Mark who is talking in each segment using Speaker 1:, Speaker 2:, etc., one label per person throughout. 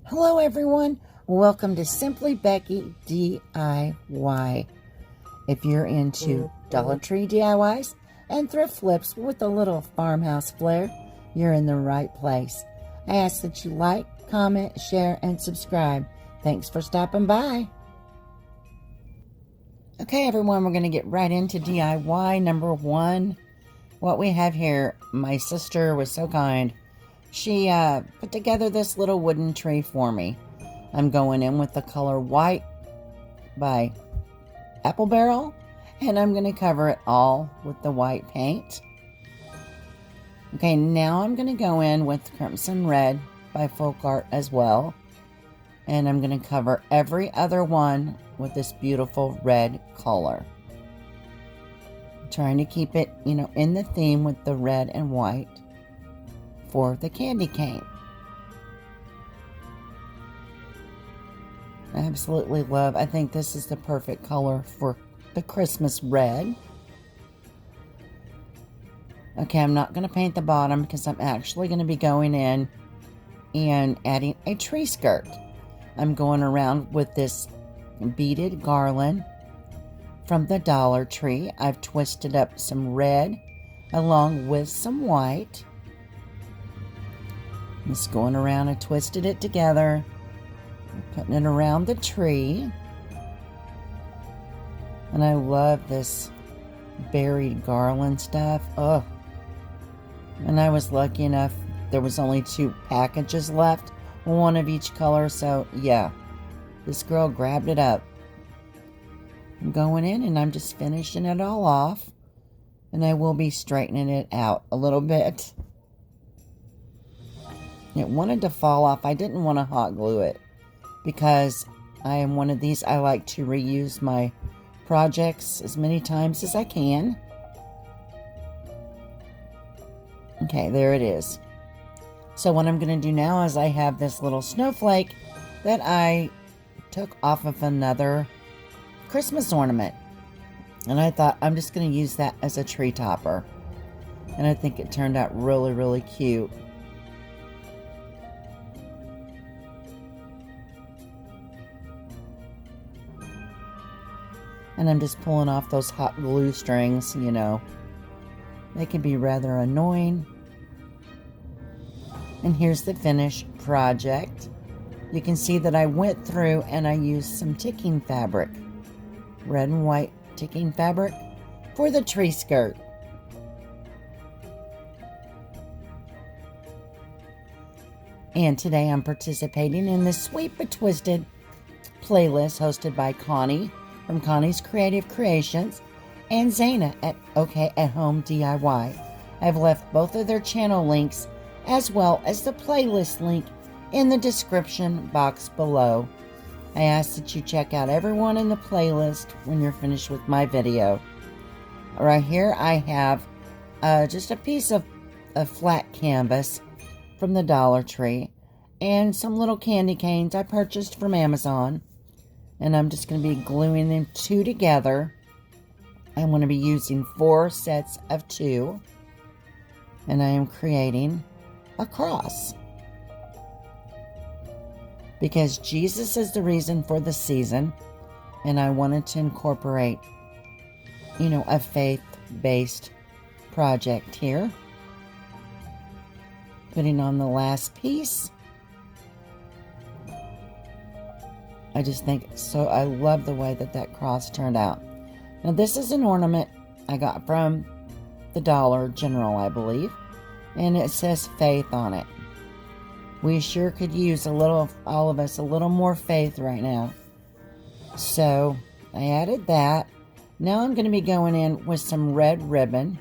Speaker 1: Hello everyone, welcome to Simply Becky DIY. If you're into Dollar Tree DIYs and thrift flips with a little farmhouse flair, you're in the right place. I ask that you like, comment, share, and subscribe. Thanks for stopping by. Okay everyone, we're going to get right into DIY number 1. What we have here, my sister was so kind. She put together this little wooden tree for me. I'm going in with the color white by Apple Barrel, and I'm going to cover it all with the white paint. Okay, now I'm going to go in with Crimson Red by Folk Art as well, and I'm going to cover every other one with this beautiful red color. I'm trying to keep it, in the theme with the red and white for the candy cane. I absolutely love, I think this is the perfect color for the Christmas red. Okay, I'm not going to paint the bottom because I'm actually going to be going in and adding a tree skirt. I'm going around with this beaded garland from the Dollar Tree. I've twisted up some red along with some white. Just going around and twisted it together, putting it around the tree. And I love this buried garland stuff. Oh, and I was lucky enough, there was only 2 packages left, one of each color, so yeah, this girl grabbed it up. I'm going in and I'm just finishing it all off, and I will be straightening it out a little bit. It wanted to fall off. I didn't want to hot glue it because I am one of these. I like to reuse my projects as many times as I can. Okay, there it is. So what I'm going to do now is I have this little snowflake that I took off of another Christmas ornament. And I thought I'm just going to use that as a tree topper. And I think it turned out really, really cute. And I'm just pulling off those hot glue strings, They can be rather annoying. And here's the finished project. You can see that I went through and I used some ticking fabric. Red and white ticking fabric for the tree skirt. And today I'm participating in the Sweet But Twisted playlist hosted by Connie from Connie's Creative Creations and Zana at OK at Home DIY. I've left both of their channel links as well as the playlist link in the description box below. I ask that you check out everyone in the playlist when you're finished with my video. Right here I have just a piece of flat canvas from the Dollar Tree and some little candy canes I purchased from Amazon. And I'm just going to be gluing them 2 together. I'm going to be using 4 sets of 2. And I am creating a cross. Because Jesus is the reason for the season. And I wanted to incorporate, a faith-based project here. Putting on the last piece. I just think so. I love the way that cross turned out. Now this is an ornament I got from the Dollar General, I believe, and it says faith on it. We sure could use all of us, a little more faith right now. So I added that. Now I'm going to be going in with some red ribbon,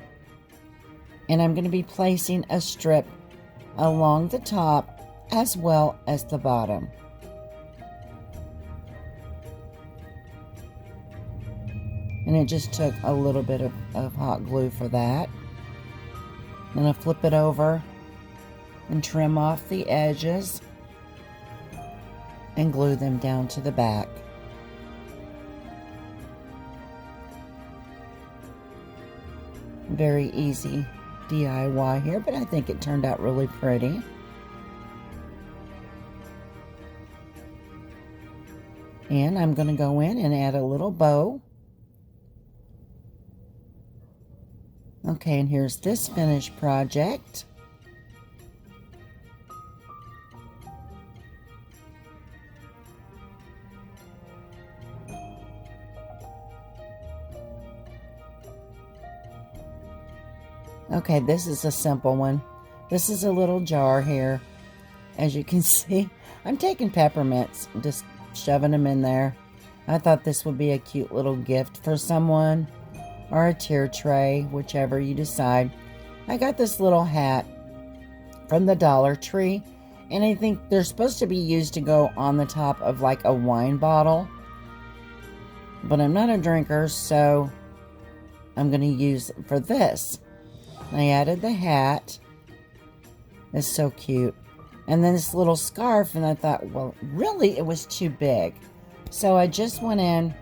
Speaker 1: and I'm going to be placing a strip along the top as well as the bottom. And it just took a little bit of hot glue for that. Then I flip it over and trim off the edges and glue them down to the back. Very easy DIY here, but I think it turned out really pretty. And I'm going to go in and add a little bow. Okay, and here's this finished project. Okay, this is a simple one. This is a little jar here. As you can see, I'm taking peppermints, just shoving them in there. I thought this would be a cute little gift for someone, or a tier tray, whichever you decide. I got this little hat from the Dollar Tree, and I think they're supposed to be used to go on the top of like a wine bottle. But I'm not a drinker, so I'm going to use it for this. I added the hat. It's so cute. And then this little scarf, and I thought, well, really, it was too big. So I just went in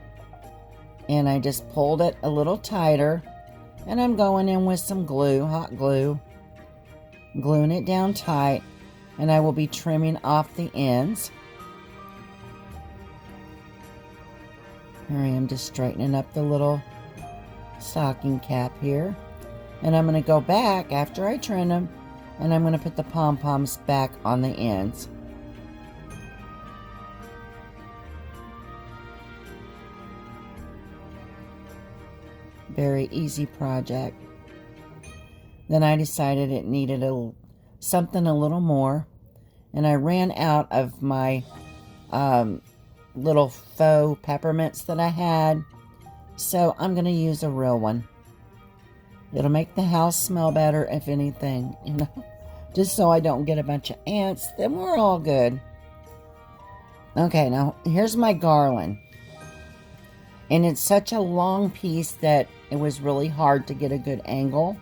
Speaker 1: and I just pulled it a little tighter. And I'm going in with some glue, hot glue, gluing it down tight. And I will be trimming off the ends. Here I am just straightening up the little stocking cap here. And I'm going to go back after I trim them, and I'm going to put the pom-poms back on the ends. Very easy project. Then I decided it needed something a little more, and I ran out of my little faux peppermints that I had, so I'm going to use a real one. It'll make the house smell better, if anything, you know. Just so I don't get a bunch of ants, then we're all good. Okay, now here's my garland. And it's such a long piece that it was really hard to get a good angle.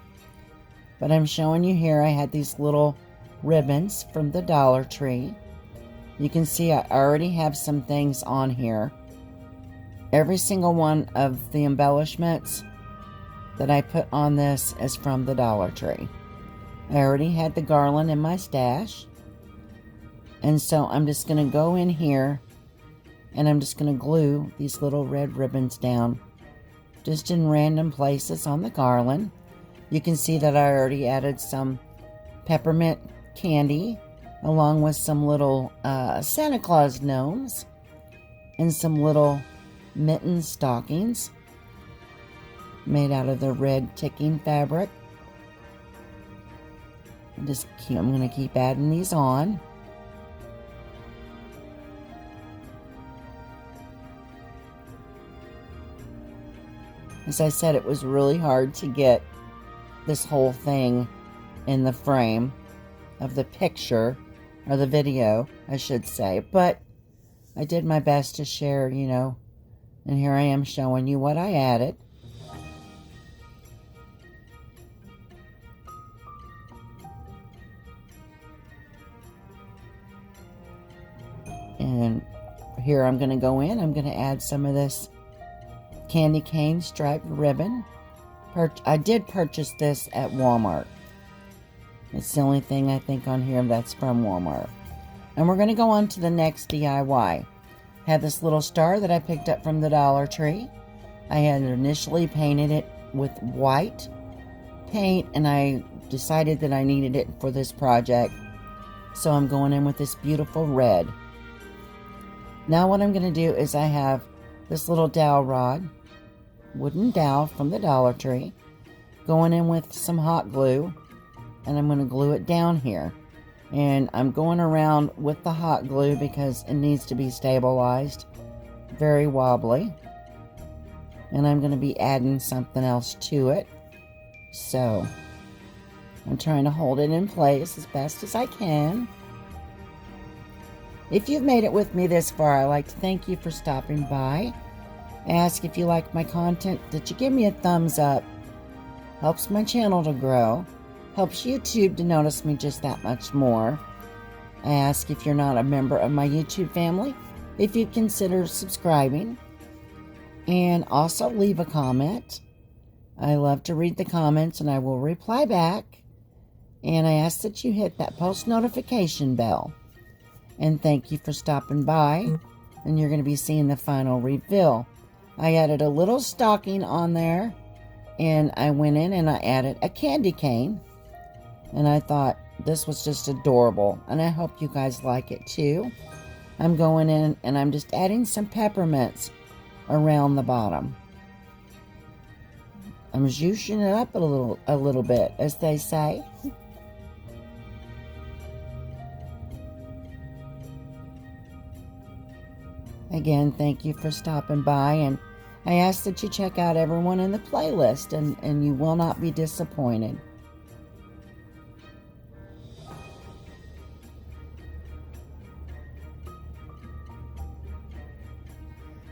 Speaker 1: But I'm showing you here, I had these little ribbons from the Dollar Tree. You can see I already have some things on here. Every single one of the embellishments that I put on this is from the Dollar Tree. I already had the garland in my stash. And so I'm just going to go in here and I'm just going to glue these little red ribbons down just in random places on the garland. You can see that I already added some peppermint candy along with some little Santa Claus gnomes and some little mitten stockings made out of the red ticking fabric. I'm going to keep adding these on. As I said, it was really hard to get this whole thing in the frame of the picture, or the video, I should say, but I did my best to share, you know, and here I am showing you what I added. And here I'm going to go in, I'm going to add some of this candy cane striped ribbon. I did purchase this at Walmart. It's the only thing I think on here that's from Walmart. And we're going to go on to the next DIY. I have this little star that I picked up from the Dollar Tree. I had initially painted it with white paint, and I decided that I needed it for this project. So I'm going in with this beautiful red. Now what I'm going to do is I have this little dowel rod, wooden dowel from the Dollar Tree, going in with some hot glue, and I'm going to glue it down here. And I'm going around with the hot glue because it needs to be stabilized. Very wobbly. And I'm going to be adding something else to it. So I'm trying to hold it in place as best as I can. If you've made it with me this far, I'd like to thank you for stopping by. I ask if you like my content that you give me a thumbs up. Helps my channel to grow. Helps YouTube to notice me just that much more. I ask if you're not a member of my YouTube family, if you'd consider subscribing. And also leave a comment. I love to read the comments and I will reply back. And I ask that you hit that post notification bell. And thank you for stopping by. and you're going to be seeing the final reveal. I added a little stocking on there, and I went in and I added a candy cane, and I thought this was just adorable, and I hope you guys like it too. I'm going in and I'm just adding some peppermints around the bottom. I'm zhooshing it up a little bit, as they say. Again, thank you for stopping by, and I ask that you check out everyone in the playlist, and you will not be disappointed.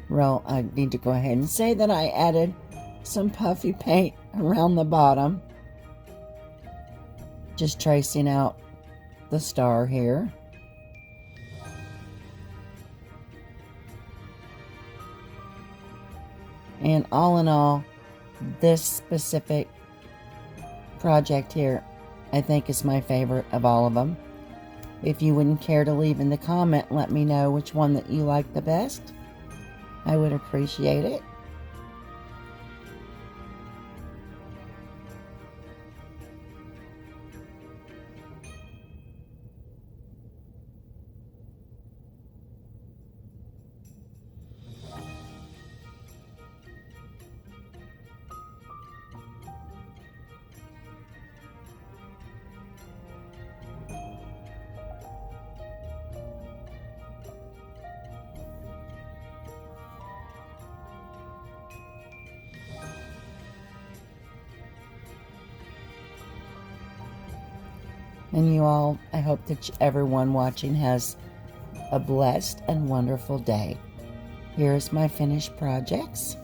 Speaker 1: Well, I need to go ahead and say that I added some puffy paint around the bottom. Just tracing out the star here. And all in all, this specific project here, I think is my favorite of all of them. If you wouldn't care to leave in the comment, let me know which one that you like the best. I would appreciate it. And you all, I hope that everyone watching has a blessed and wonderful day. Here is my finished projects.